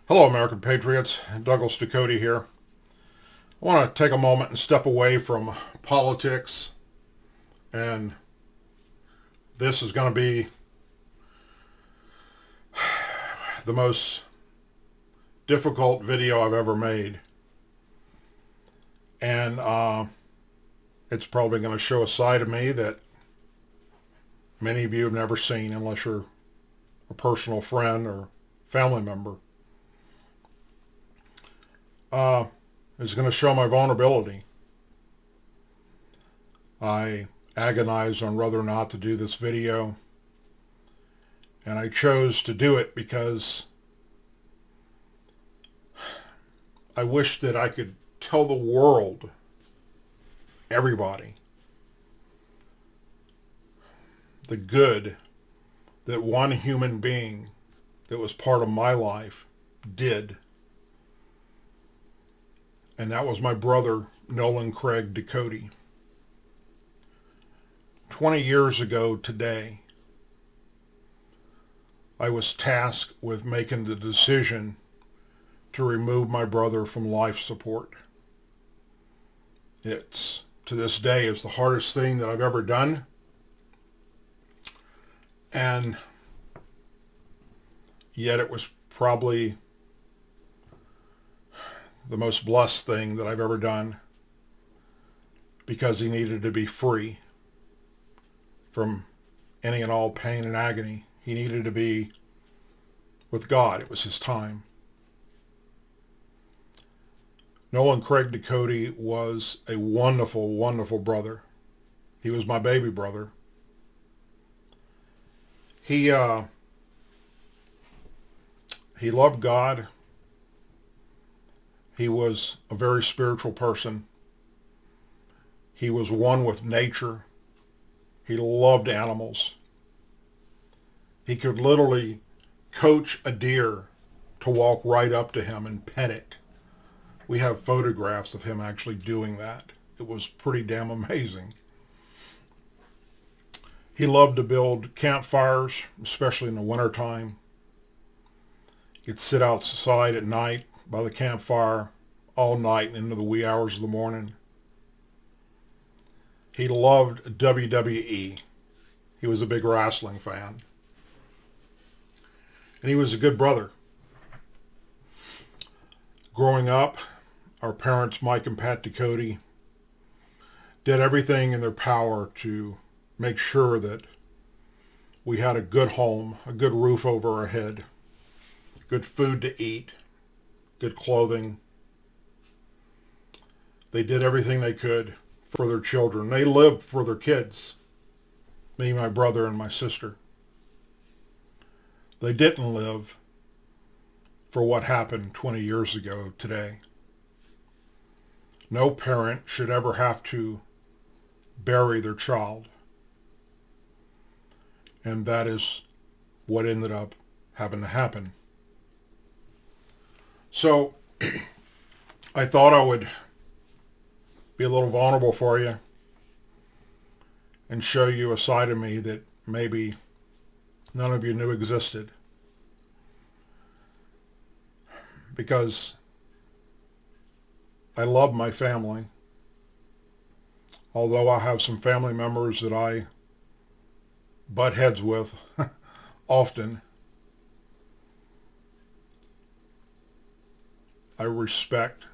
Hello, American Patriots. Douglas Ducote here. I want to take a moment and step away from politics, and this is going to be the most difficult video I've ever made. And it's probably going to show a side of me that many of you have never seen unless you're a personal friend or family member. It's going to show my vulnerability. I agonized on whether or not to do this video, and I chose to do it because I wish that I could tell the world, everybody, the good that one human being that was part of my life did. And that was my brother, Nolan Craig Ducote. 20 years ago today, I was tasked with making the decision to remove my brother from life support. It's, to this day, it's the hardest thing that I've ever done. And yet it was probably the most blessed thing that I've ever done, because he needed to be free from any and all pain and agony. He needed to be with God. It was his time. Nolan Craig Ducote was a wonderful, wonderful brother. He was my baby brother. He loved God. He was a very spiritual person. He was one with nature. He loved animals. He could literally coach a deer to walk right up to him and pet it. We have photographs of him actually doing that. It was pretty damn amazing. He loved to build campfires, especially in the wintertime. He'd sit outside at night by the campfire all night and into the wee hours of the morning. He loved WWE. He was a big wrestling fan. And he was a good brother. Growing up, our parents, Mike and Pat Ducote, did everything in their power to make sure that we had a good home, a good roof over our head, good food to eat, good clothing. They did everything they could for their children. They lived for their kids, me, my brother, and my sister. They didn't live for what happened 20 years ago today. No parent should ever have to bury their child. And that is what ended up having to happen. So I thought I would be a little vulnerable for you and show you a side of me that maybe none of you knew existed. Because I love my family. Although I have some family members that I butt heads with often, I respect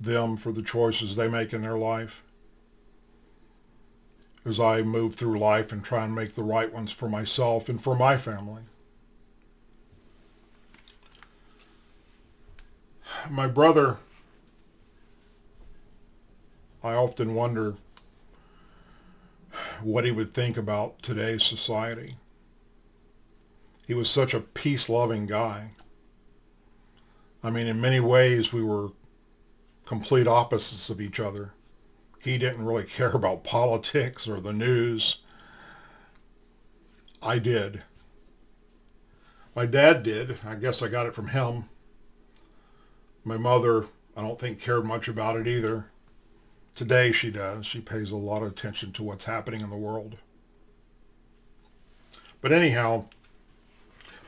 them for the choices they make in their life as I move through life and try and make the right ones for myself and for my family. My brother, I often wonder what he would think about today's society. He was such a peace-loving guy. I mean, in many ways, we were complete opposites of each other. He didn't really care about politics or the news. I did. My dad did. I guess I got it from him. My mother, I don't think, cared much about it either. Today she does. She pays a lot of attention to what's happening in the world. But anyhow,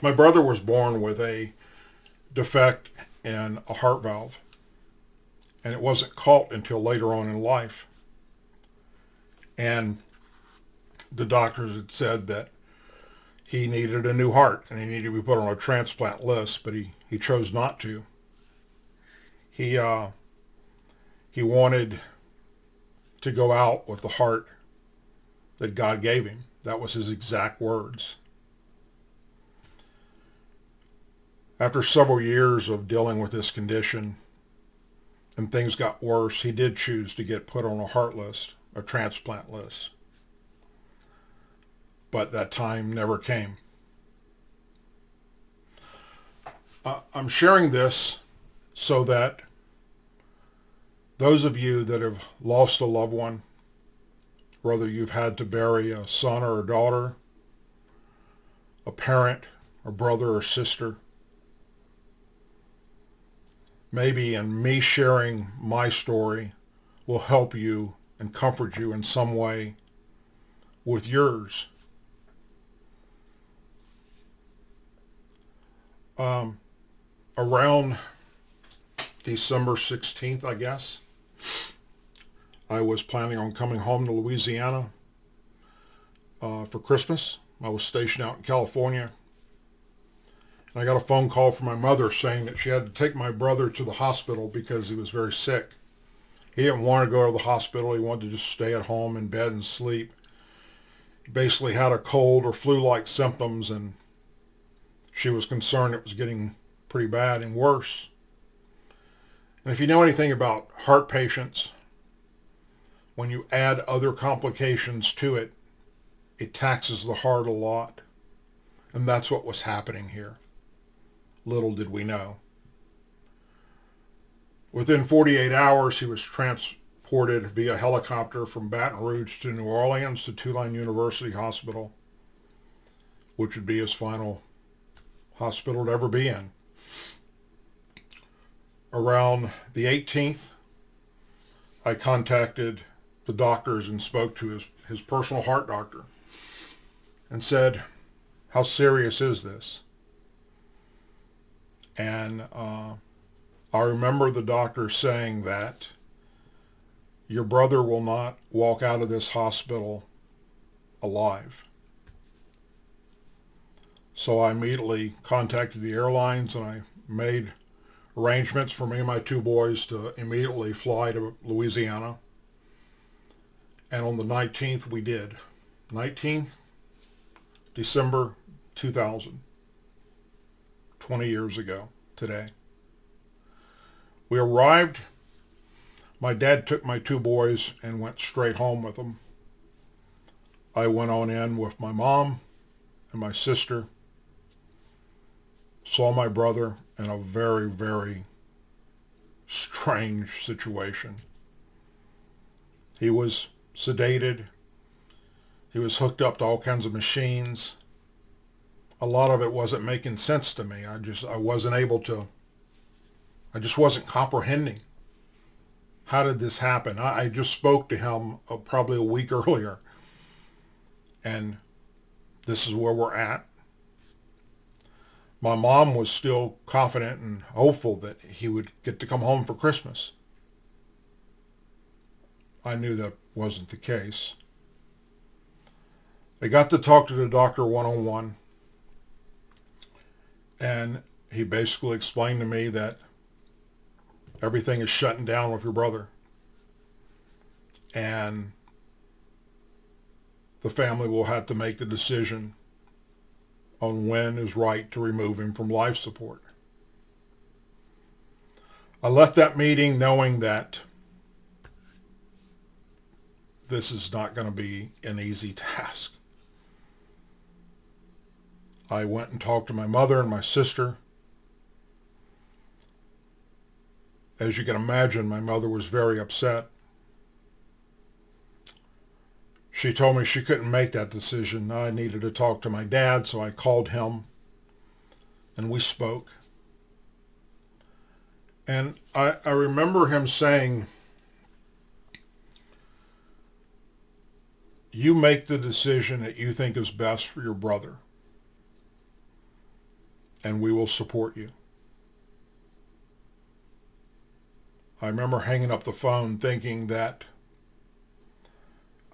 my brother was born with a defect in a heart valve. And it wasn't caught until later on in life. And the doctors had said that he needed a new heart and he needed to be put on a transplant list, but he chose not to. He wanted to go out with the heart that God gave him. That was his exact words. After several years of dealing with this condition and things got worse, he did choose to get put on a heart list, a transplant list. But that time never came. I'm sharing this so that those of you that have lost a loved one, whether you've had to bury a son or a daughter, a parent, a brother or sister, maybe in me sharing my story will help you and comfort you in some way with yours. Around December 16th, I guess, I was planning on coming home to Louisiana for Christmas. I was stationed out in California. And I got a phone call from my mother saying that she had to take my brother to the hospital because he was very sick. He didn't want to go to the hospital. He wanted to just stay at home in bed and sleep. He basically had a cold or flu-like symptoms, and she was concerned it was getting pretty bad and worse. And if you know anything about heart patients, when you add other complications to it, it taxes the heart a lot. And that's what was happening here. Little did we know. Within 48 hours, he was transported via helicopter from Baton Rouge to New Orleans to Tulane University Hospital, which would be his final hospital to ever be in. Around the 18th, I contacted the doctors and spoke to his personal heart doctor and said, how serious is this? And I remember the doctor saying that your brother will not walk out of this hospital alive. So I immediately contacted the airlines and I made arrangements for me and my two boys to immediately fly to Louisiana. And on the 19th, we did. 19th, December 2000, 20 years ago today. We arrived. My dad took my two boys and went straight home with them. I went on in with my mom and my sister, saw my brother in a very, very strange situation. He was sedated. He was hooked up to all kinds of machines. A lot of it wasn't making sense to me. I just wasn't comprehending. How did this happen? I just spoke to him probably a week earlier. And this is where we're at. My mom was still confident and hopeful that he would get to come home for Christmas. I knew that wasn't the case. I got to talk to the doctor one-on-one, and he basically explained to me that everything is shutting down with your brother, and the family will have to make the decision on when is right to remove him from life support. I left that meeting knowing that this is not going to be an easy task. I went and talked to my mother and my sister. As you can imagine, my mother was very upset. She told me she couldn't make that decision. I needed to talk to my dad, so I called him and we spoke. And I remember him saying, you make the decision that you think is best for your brother, and we will support you. I remember hanging up the phone thinking that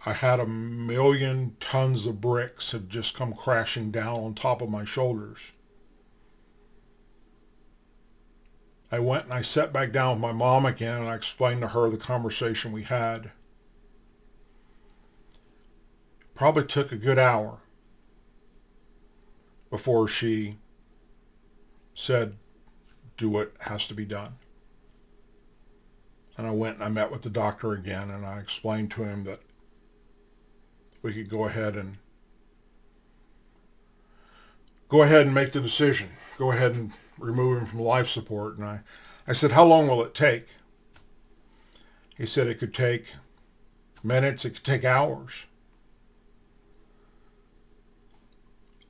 I had 1,000,000 tons of bricks had just come crashing down on top of my shoulders. I went and I sat back down with my mom again and I explained to her the conversation we had. Probably took a good hour before she said, do what has to be done. And I went and I met with the doctor again and I explained to him that we could go ahead and make the decision. Go ahead and remove him from life support. And I said, how long will it take? He said it could take minutes, it could take hours.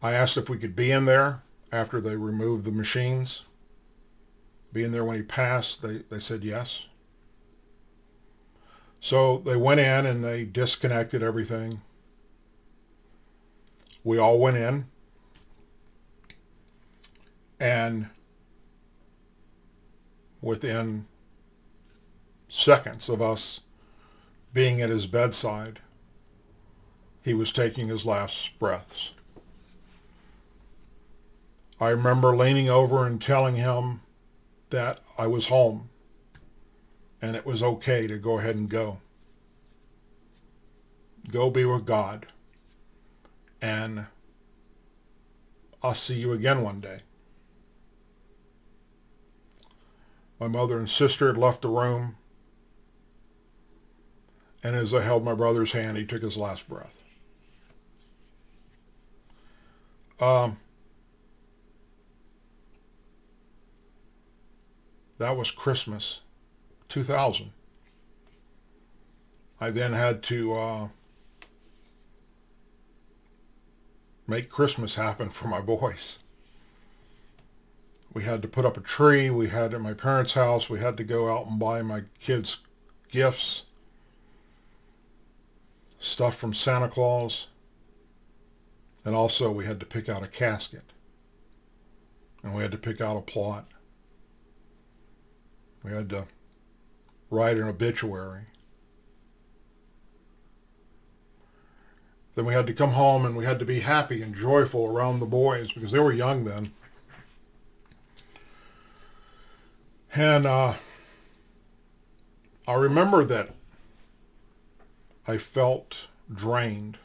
I asked if we could be in there after they removed the machines. Be in there when he passed. They said yes. So they went in and they disconnected everything. We all went in. And within seconds of us being at his bedside, he was taking his last breaths. I remember leaning over and telling him that I was home and it was okay to go ahead and go. Go be with God. And I'll see you again one day. My mother and sister had left the room. And as I held my brother's hand, he took his last breath. That was Christmas 2000. I then had to make Christmas happen for my boys. We had to put up a tree. We had at my parents' house. We had to go out and buy my kids gifts, stuff from Santa Claus. And also we had to pick out a casket. And we had to pick out a plot. We had to write an obituary. Then we had to come home and we had to be happy and joyful around the boys because they were young then. And I remember that I felt drained.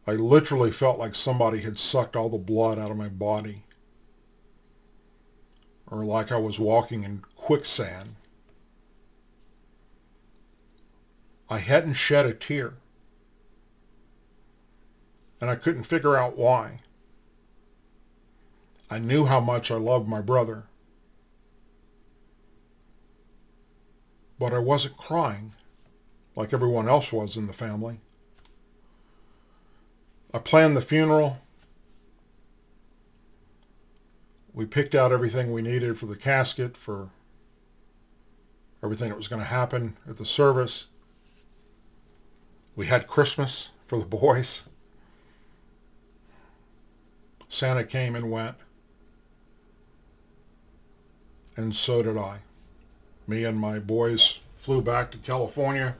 I literally felt like somebody had sucked all the blood out of my body. Or like I was walking in quicksand. I hadn't shed a tear. And I couldn't figure out why. I knew how much I loved my brother. But I wasn't crying like everyone else was in the family. I planned the funeral. We picked out everything we needed for the casket, for everything that was going to happen at the service. We had Christmas for the boys. Santa came and went. And so did I. Me and my boys flew back to California.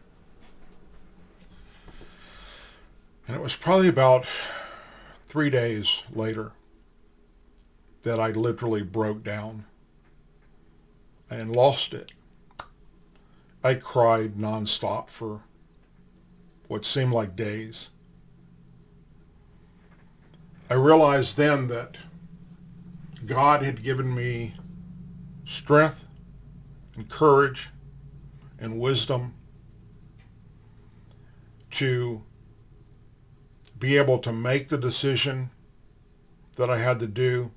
And it was probably about 3 days later that I literally broke down and lost it. I cried nonstop for what seemed like days. I realized then that God had given me strength and courage and wisdom to be able to make the decision that I had to do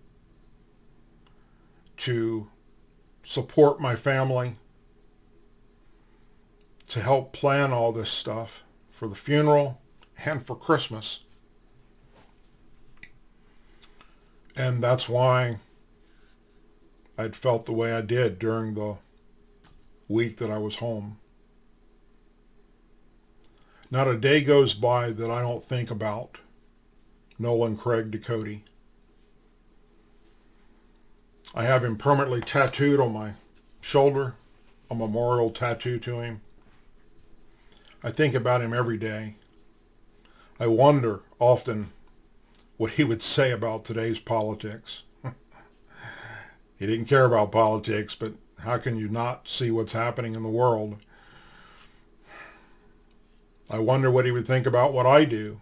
to support my family, to help plan all this stuff for the funeral and for Christmas. And that's why I'd felt the way I did during the week that I was home. Not a day goes by that I don't think about Nolan Craig Ducote. I have him permanently tattooed on my shoulder a memorial tattoo to him. I think about him every day. I wonder often what he would say about today's politics. He didn't care about politics, but how can you not see what's happening in the world? I wonder what he would think about what I do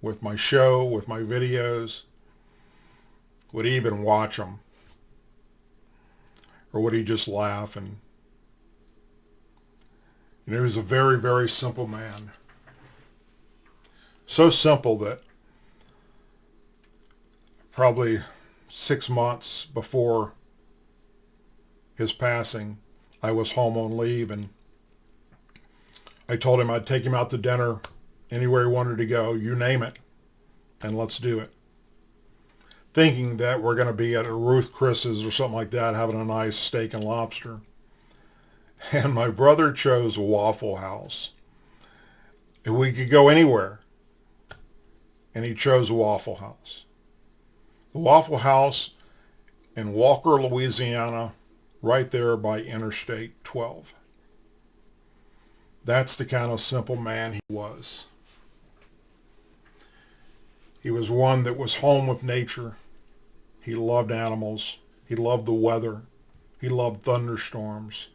with my show, with my videos. Would he even watch them? Or would he just laugh? And he was a very, very simple man. So simple that probably 6 months before his passing, I was home on leave, and I told him I'd take him out to dinner anywhere he wanted to go, you name it, and let's do it. Thinking that we're going to be at a Ruth Chris's or something like that, having a nice steak and lobster. And my brother chose Waffle House. We could go anywhere, and he chose Waffle House. The Waffle House in Walker, Louisiana, right there by Interstate 12. That's the kind of simple man he was. He was one that was home with nature. He loved animals. He loved the weather. He loved thunderstorms.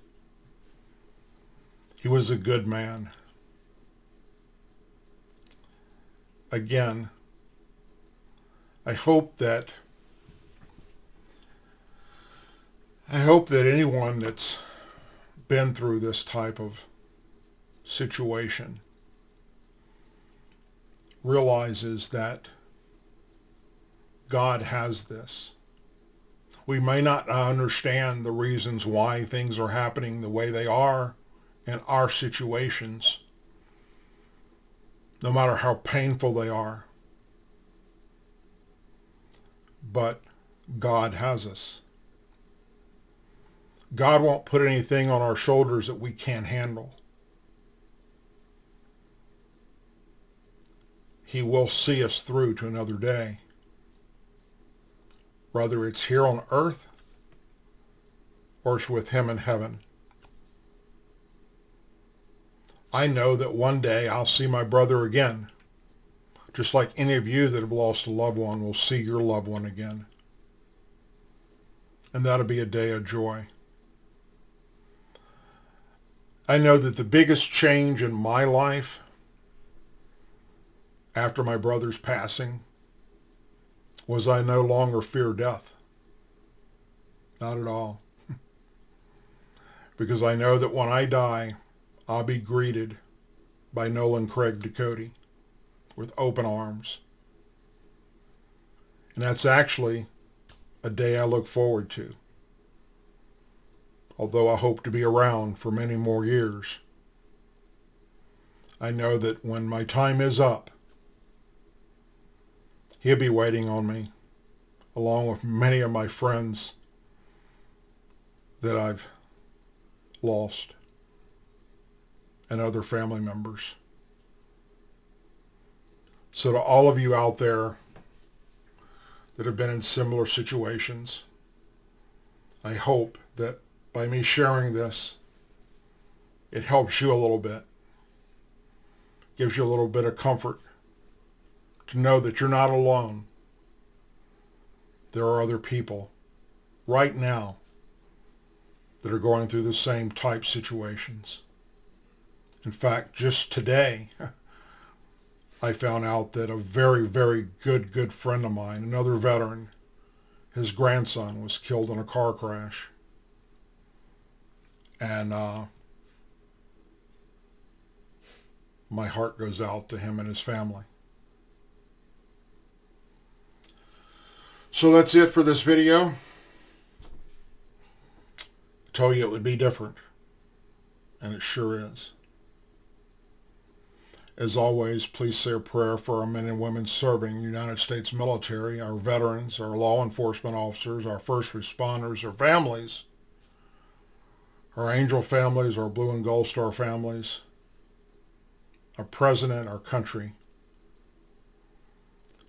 He was a good man. Again, I hope that anyone that's been through this type of situation realizes that God has this. We may not understand the reasons why things are happening the way they are in our situations, no matter how painful they are. But God has us. God won't put anything on our shoulders that we can't handle. He will see us through to another day. Whether it's here on earth or it's with him in heaven. I know that one day I'll see my brother again. Just like any of you that have lost a loved one will see your loved one again. And that'll be a day of joy. I know that the biggest change in my life after my brother's passing was I no longer fear death. Not at all. Because I know that when I die, I'll be greeted by Nolan Ducote with open arms. And that's actually a day I look forward to. Although I hope to be around for many more years. I know that when my time is up, he'll be waiting on me, along with many of my friends that I've lost, and other family members. So to all of you out there that have been in similar situations, I hope that by me sharing this, it helps you a little bit, gives you a little bit of comfort to know that you're not alone. There are other people right now that are going through the same type situations. In fact, just today, I found out that a very, very good friend of mine, another veteran, his grandson was killed in a car crash. And my heart goes out to him and his family. So that's it for this video. I told you it would be different, and it sure is. As always, please say a prayer for our men and women serving the United States military, our veterans, our law enforcement officers, our first responders, our families, our angel families, our blue and gold star families, our president, our country.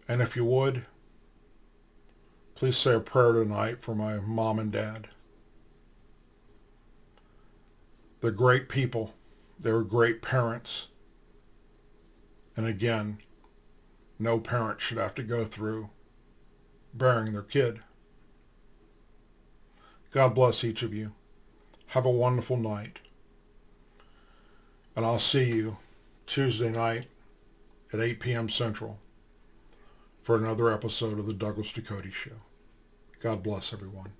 And if you would, please say a prayer tonight for my mom and dad. They're great people. They were great parents. And again, no parent should have to go through burying their kid. God bless each of you. Have a wonderful night. And I'll see you Tuesday night at 8 p.m. Central for another episode of the Douglas Ducote Show. God bless everyone.